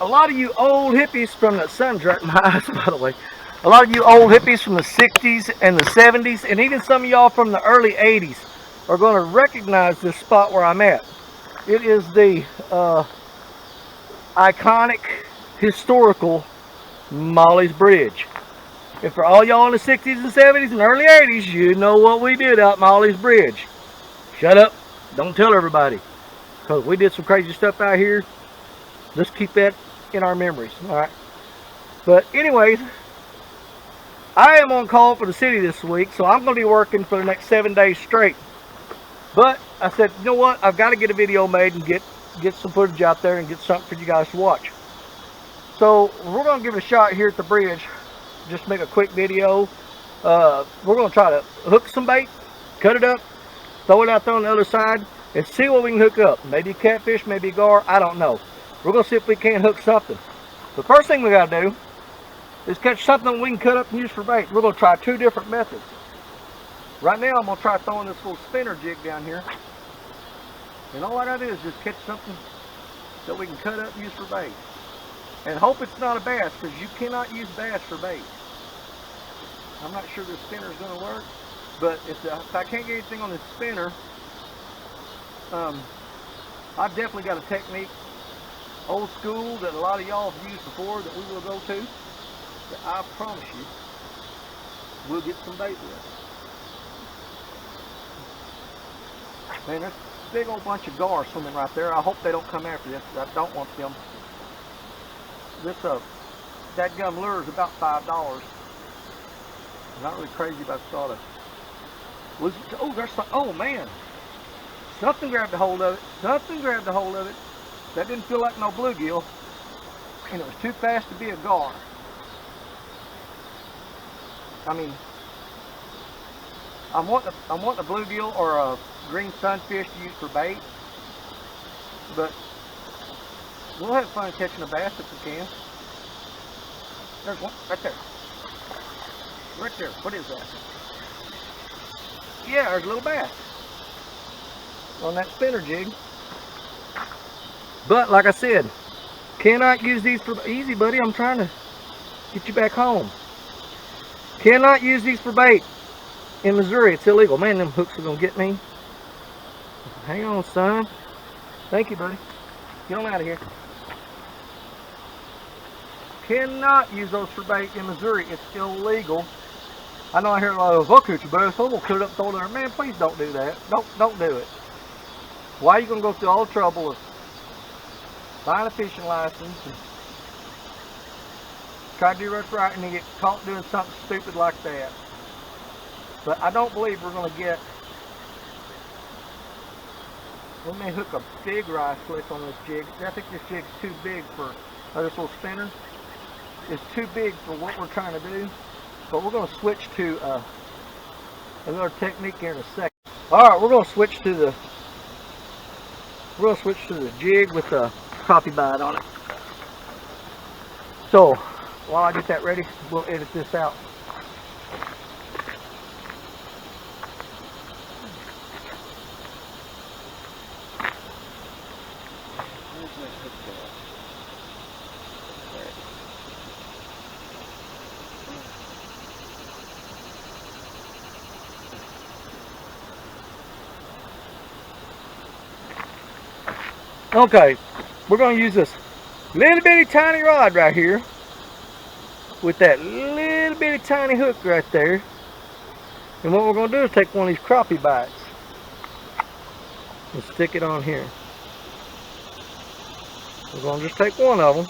a lot of you old hippies from the sun's right in my eyes, by the way. A lot of you old hippies from the 60s and the 70s, and even some of y'all from the early 80s are going to recognize this spot where I'm at. It is the iconic, historical Molly's Bridge. And for all y'all in the 60s and 70s and early 80s, you know what we did out Molly's Bridge. Shut up. Don't tell everybody. Because we did some crazy stuff out here. Let's keep that in our memories. Alright. But anyways, I am on call for the city this week, so I'm going to be working for the next 7 days straight. But I said, you know what? I've got to get a video made and get some footage out there and get something for you guys to watch. So we're going to give it a shot here at the bridge. Just make a quick video. We're going to try to hook some bait, cut it up, throw it out there on the other side, and see what we can hook up. Maybe catfish, maybe gar, I don't know. We're going to see if we can hook something. The first thing we got to do is catch something we can cut up and use for bait. We're going to try 2 different methods. Right now I'm going to try throwing this little spinner jig down here. And all I got to do is just catch something that we can cut up and use for bait. And hope it's not a bass, because you cannot use bass for bait. I'm not sure this spinner is going to work, but if I can't get anything on this spinner, I've definitely got a technique, old school, that a lot of y'all have used before, that we will go to, that I promise you we'll get some bait with. Man, there's a big old bunch of gar swimming right there. I hope they don't come after this. I don't want them. This that gum lure is about $5. I'm not really crazy about the thought of it. Oh, there's some, oh man, something grabbed a hold of it. Something grabbed a hold of it. That didn't feel like no bluegill, and it was too fast to be a gar. I mean, I'm wanting a bluegill or a green sunfish to use for bait, but we'll have fun catching a bass if we can. There's one right there. Right there. What is that? Yeah, there's a little bass on that spinner jig. But like I said, cannot use these for easy, buddy. I'm trying to get you back home. Cannot use these for bait in Missouri. It's illegal. Man, them hooks are gonna get me. Hang on, son. Thank you, buddy. Get on out of here. Cannot use those for bait in Missouri. It's illegal. I know I hear a lot of, I'll catch a bass, I'm gonna cut it up, throw it there. Man, please don't do that. Don't do it. Why are you gonna go through all the trouble of buying a fishing license and try to do what's right and then get caught doing something stupid like that? But I don't believe we're gonna get. We may hook a big rice flick on this jig. I think this jig's too big for this little spinner. It's too big for what we're trying to do. But we're going to switch to another technique here in a second. All right, we're going to switch to the jig with the crappie bite on it. So while I get that ready, we'll edit this out. Okay, we're going to use this little bitty tiny rod right here with that little bitty tiny hook right there. And what we're going to do is take one of these crappie bites and stick it on here. We're going to just take one of them.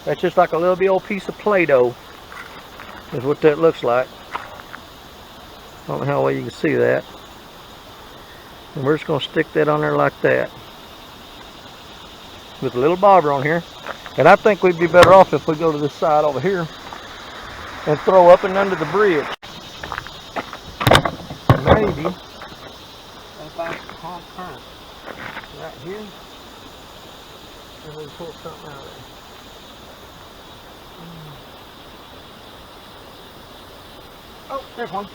That's just like a little bit old piece of Play-Doh is what that looks like. I don't know how well you can see that. And we're just going to stick that on there like that with a little bobber on here. And I think we'd be better off if we go to this side over here and throw up and under the bridge. Maybe if I can turn right here and we pull something out of there. Oh, there's one.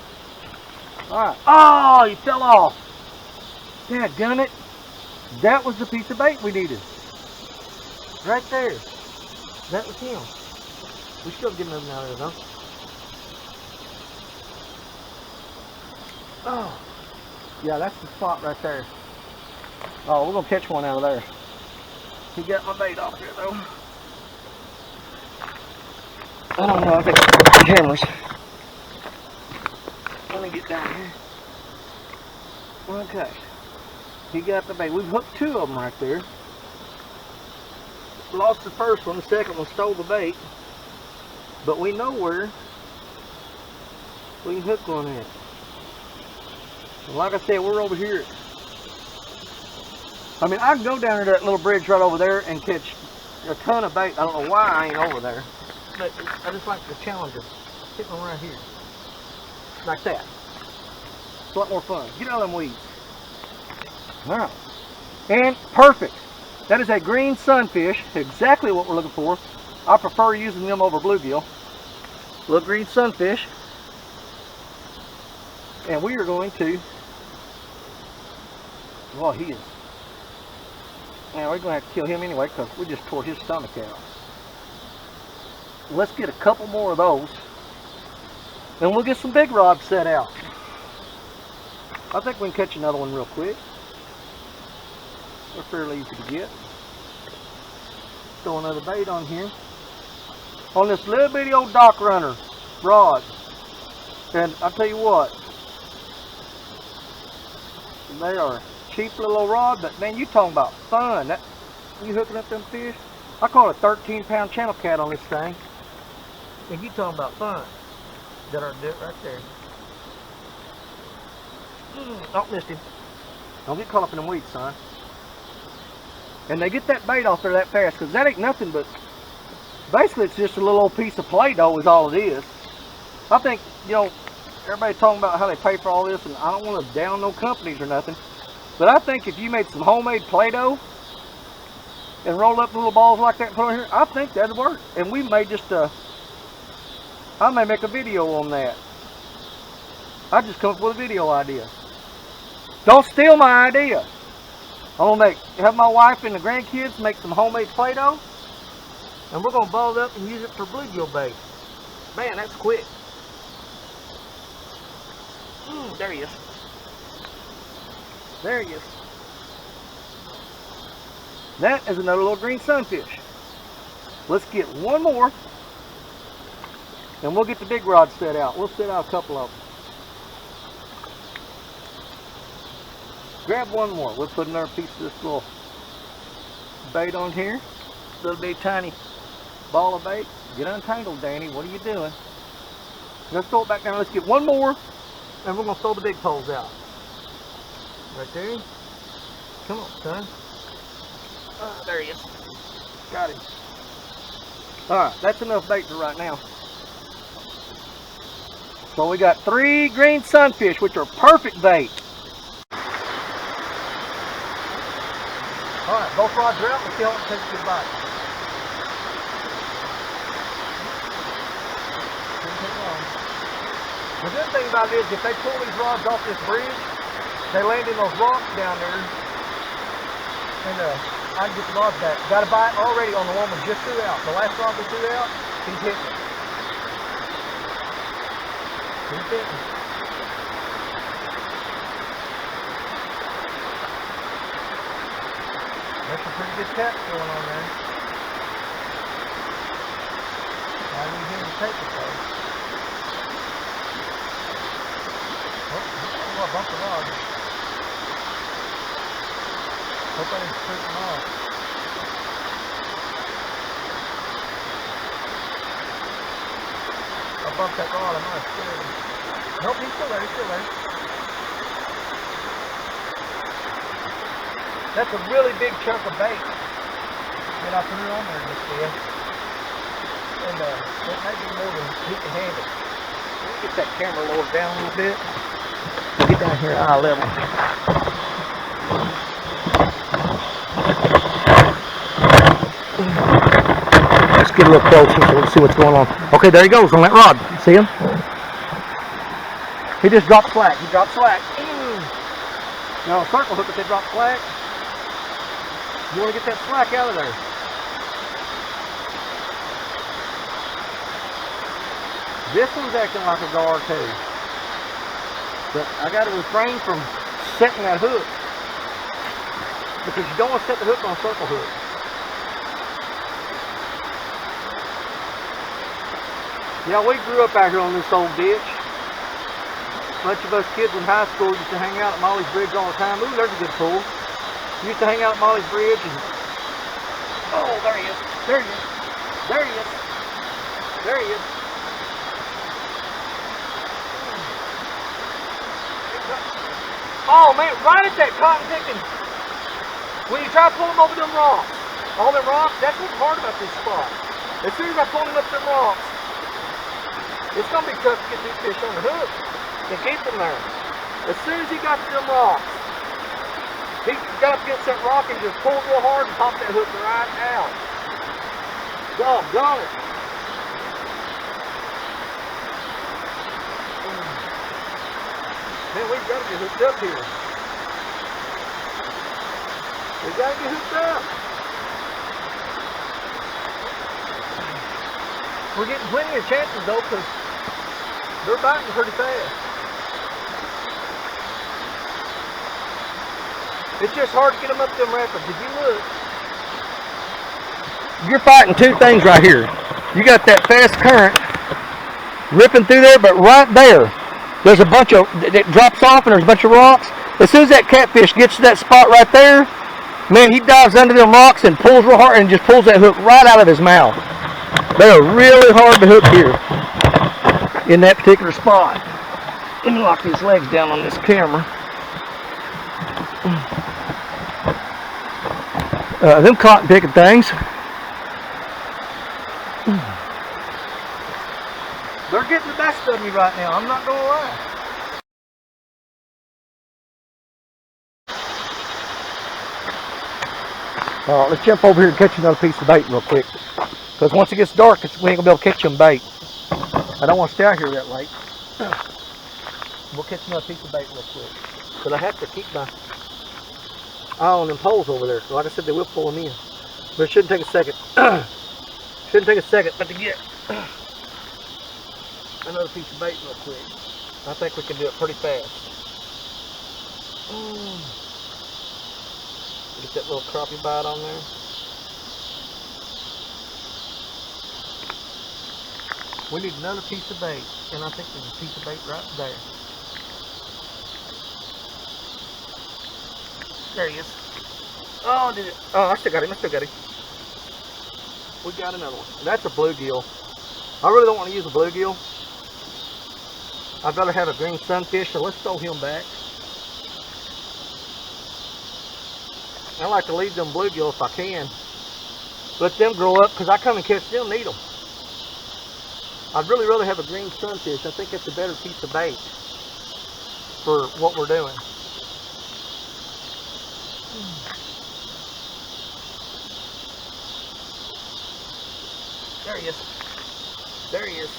Alright. Oh, you fell off. Dadgummit. That was the piece of bait we needed. Right there. That was him. We still getting them out of there though. Oh. Yeah, that's the spot right there. Oh, we're gonna catch one out of there. He got my bait off here though. I don't know, I think it's the cameras. Let me get down here. Okay. He got the bait. We've hooked two of them right there. Lost the first one, the second one stole the bait. But we know where we can hook one at. And like I said, we're over here. I mean, I can go down to that little bridge right over there and catch a ton of bait. I don't know why I ain't over there. But I just like the challenge of hitting them right here. Like that. It's a lot more fun. Get out of them weeds. Alright. And perfect. That is a green sunfish. Exactly what we're looking for. I prefer using them over bluegill. Little green sunfish. And we are going to... Well, he is... Man, we're going to have to kill him anyway because we just tore his stomach out. Let's get a couple more of those. Then we'll get some big rods set out. I think we can catch another one real quick. They're fairly easy to get. Throw another bait on here. On this little bitty old dock runner rod. And I'll tell you what. They are a cheap little old rod, but man, you talking about fun. That, you hooking up them fish. I caught a 13-pound channel cat on this thing. And you talking about fun. Got our dip right there. Oh, missed him. Don't get caught up in them weeds, son. And they get that bait off there that fast, because that ain't nothing but, basically it's just a little old piece of Play-Doh is all it is. I think, you know, everybody talking about how they pay for all this, and I don't want to down no companies or nothing, but I think if you made some homemade Play-Doh and rolled up little balls like that and put on here, I think that'd work. And we may just, I may make a video on that. I just come up with a video idea. Don't steal my idea. I'm gonna have my wife and the grandkids make some homemade Play-Doh, and we're gonna ball it up and use it for bluegill bait. Man, that's quick. There he is. There he is. That is another little green sunfish. Let's get one more, and we'll get the big rod set out. We'll set out a couple of them. Grab one more. We'll put another piece of this little bait on here. Little big tiny ball of bait. Get untangled, Danny. What are you doing? Let's throw it back down. Let's get one more, and we're going to throw the big poles out. Right there. Come on, son. There he is. Got him. Alright, that's enough bait for right now. So we got 3 green sunfish, which are perfect bait. Alright, both rods are out. Let's see how it takes a good bite. The good thing about it is if they pull these rods off this bridge, they land in those rocks down there, and I can get the rods back. Got a bite already on the one we just threw out. The last rod we threw out, he's hitting it. He's hitting it. That's a pretty good catch going on there. I need him to take it though. Oh, I bumped the rod. Hope I didn't scrape him off. I bumped that rod, I might have scared him. Nope, he's still there, he's still there. That's a really big chunk of bait that I threw on there just then. And it might be more than he can handle. Let me get that camera lowered down a little bit. Get down here at eye level. Let's get a little closer so we can see what's going on. Okay, there he goes on that rod. See him? He just dropped slack. He dropped slack. Now a circle hook if they drop slack. You want to get that slack out of there. This one's acting like a gar too. But I got to refrain from setting that hook. Because you don't want to set the hook on a circle hook. Yeah, we grew up out here on this old ditch. A bunch of us kids in high school used to hang out at Molly's Bridge all the time. Ooh, there's a good pool. We used to hang out at Molly's Bridge and... Oh, there he is. There he is. There he is. There he is. Oh man, right at that cotton picking. When you try to pull him over them rocks, all them rocks, that's what's hard about this spot. As soon as I pull him up them rocks, it's going to be tough to get these fish on the hook and keep them there. As soon as he got to them rocks, he got up against that rock and just pulled real hard and popped that hook right out. Doggone it. Man, we've got to get hooked up here. We've got to get hooked up. We're getting plenty of chances though, because they're biting pretty fast. It's just hard to get them up them rapids. If you look, you're fighting two things right here. You got that fast current ripping through there, but right there, there's a bunch of, it drops off and there's a bunch of rocks. As soon as that catfish gets to that spot right there, man, he dives under them rocks and pulls real hard and just pulls that hook right out of his mouth. They are really hard to hook here in that particular spot. Let me lock these legs down on this camera. Them cotton picking things. They're getting the best of me right now, I'm not going to lie. Alright, let's jump over here and catch another piece of bait real quick. Because once it gets dark, we ain't going to be able to catch them bait. I don't want to stay out here that late. We'll catch another piece of bait real quick. But I have to keep my eye on them poles over there. Like I said, they will pull them in. But it shouldn't take a second. Shouldn't take a second, but to get another piece of bait real quick. I think we can do it pretty fast. Get that little crappie bite on there. We need another piece of bait, and I think there's a piece of bait right there. There he is. Oh, did it? Oh, I still got him. I still got him. We got another one. That's a bluegill. I really don't want to use a bluegill. I'd rather have a green sunfish, so let's throw him back. I like to leave them bluegill if I can. Let them grow up, because I come and catch them and eat them. I'd really rather have a green sunfish. I think that's a better piece of bait for what we're doing. There he is. There he is.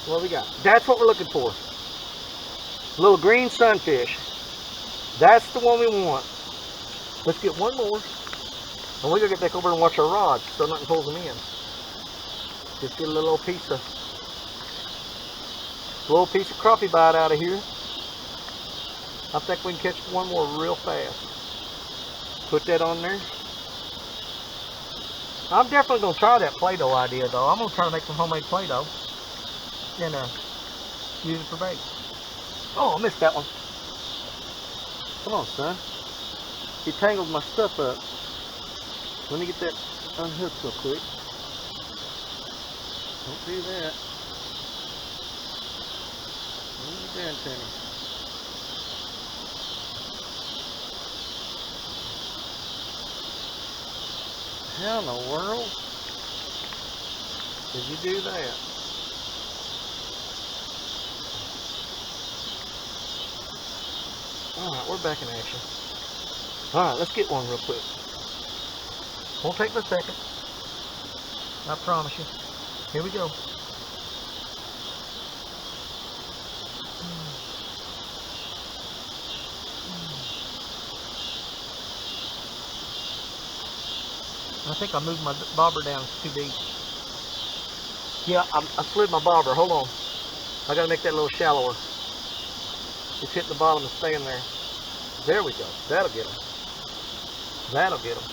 What we got? That's what we're looking for. A little green sunfish. That's the one we want. Let's get one more. And we're going to get back over and watch our rods so nothing pulls them in. Just get a little piece of crappie bite out of here. I think we can catch one more real fast. Put that on there. I'm definitely going to try that Play-Doh idea though. I'm going to try to make some homemade Play-Doh and use it for bait. Oh, I missed that one. Come on, son. You tangled my stuff up. Let me get that unhooked real quick. Don't do that. What are you doing to me? How in the world did you do that? Alright, we're back in action. Alright, let's get one real quick. Won't take but a second. I promise you. Here we go. I think I moved my bobber down too deep. Yeah, I slid my bobber. Hold on. I gotta make that a little shallower. It's hitting the bottom and staying there. There we go. That'll get them. That'll get them.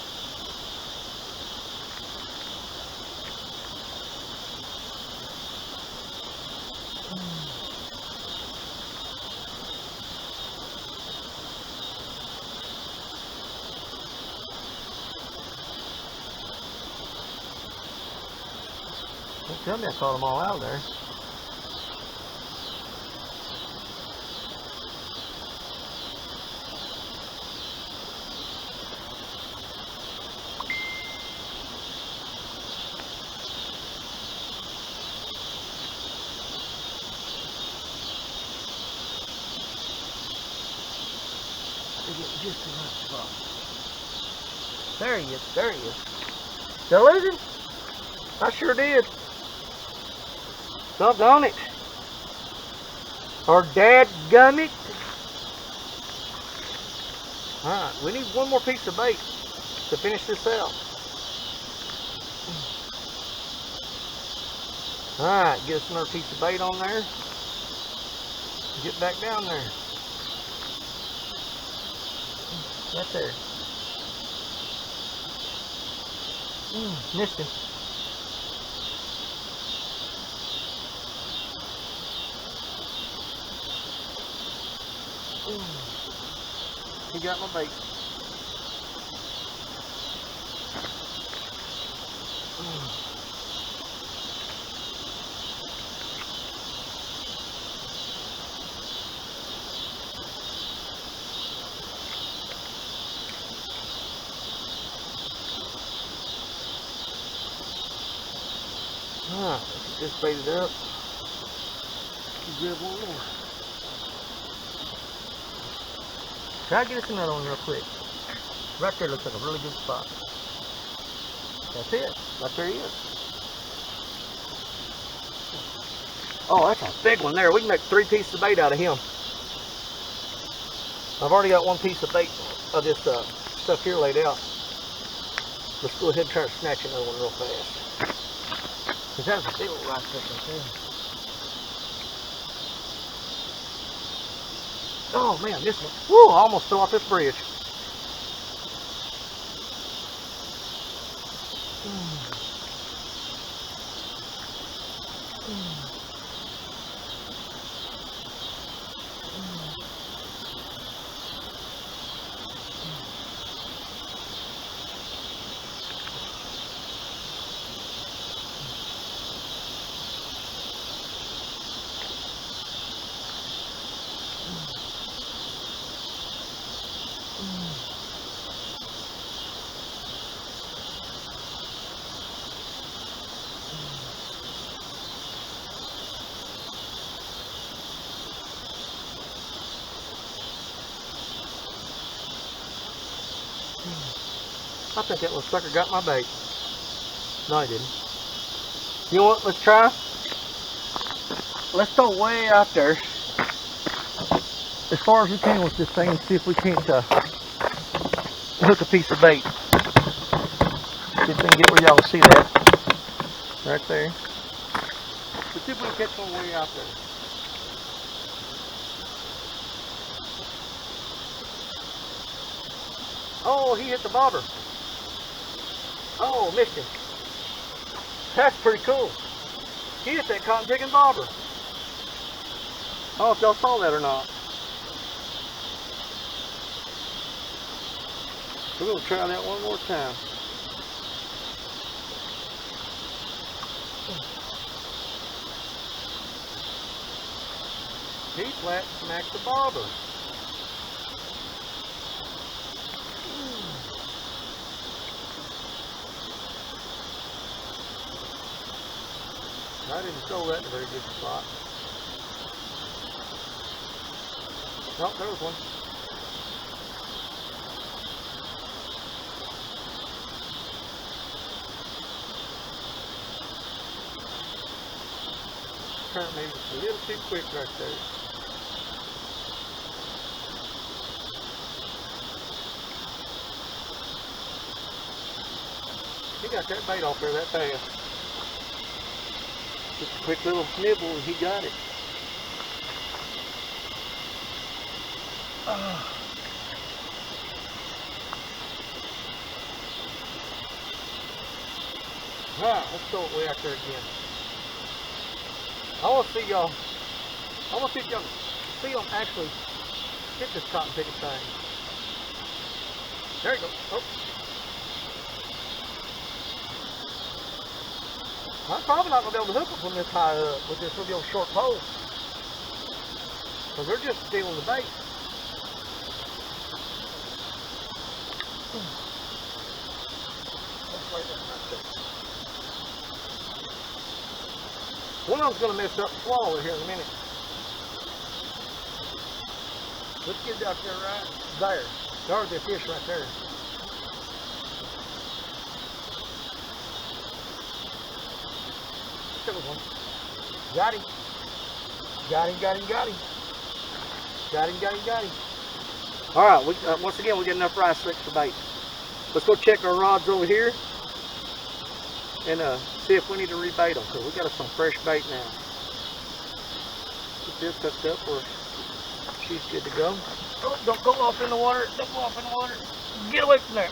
Don't tell me I caught them all out there. Just the right spot. There he is. There he is. Did I lose him? I sure did. Doggone it. Or dadgummit. Alright, we need one more piece of bait to finish this out. Alright, get us another piece of bait on there. Get back down there. Right there. Missed him. He got my bait. Just baited up. Grab one more. Try to get us another one real quick. Right there looks like a really good spot. That's it. Right there he is. Oh, that's a big one there. We can make 3 pieces of bait out of him. I've already got 1 piece of bait of this stuff here laid out. Let's go ahead and try to snatch another one real fast. Because that was a big old rice fish right there. Oh man, this one. Woo, I almost fell off this bridge. I think that little sucker got my bait. No, he didn't. You know what? Let's try. Let's go way out there, as far as we can with this thing, and see if we can't hook a piece of bait. See if we can get where y'all can see that. Right there. Let's see if we can catch one way out there. Oh, he hit the bobber. Oh, missed him. That's pretty cool. He hit that cotton picking bobber. I don't know if y'all saw that or not. We're going to try that one more time. He flat smacked the bobber. I didn't throw that in a very good spot. Oh, there was one. Turned maybe a little too quick right there. got that bait off there that fast. Just a quick little nibble and he got it. Alright, let's throw it way out there again. I want to see y'all. I want to see if y'all see them actually hit this cotton picking thing. There you go. Oh. I'm probably not going to be able to hook them from this high up with this little short pole. Because they're just stealing the bait. One of them's going to mess up the swallow here in a minute. Let's get it out there right there. There's the fish right there. One. Got him. Got him, got him, got him. Got him, got him, got him. Alright, once again, we get enough rice slicks for bait. Let's go check our rods over here and see if we need to rebait them, because we got some fresh bait now. Get this hooked up where she's good to go. Oh, don't go off in the water. Don't go off in the water. Get away from there.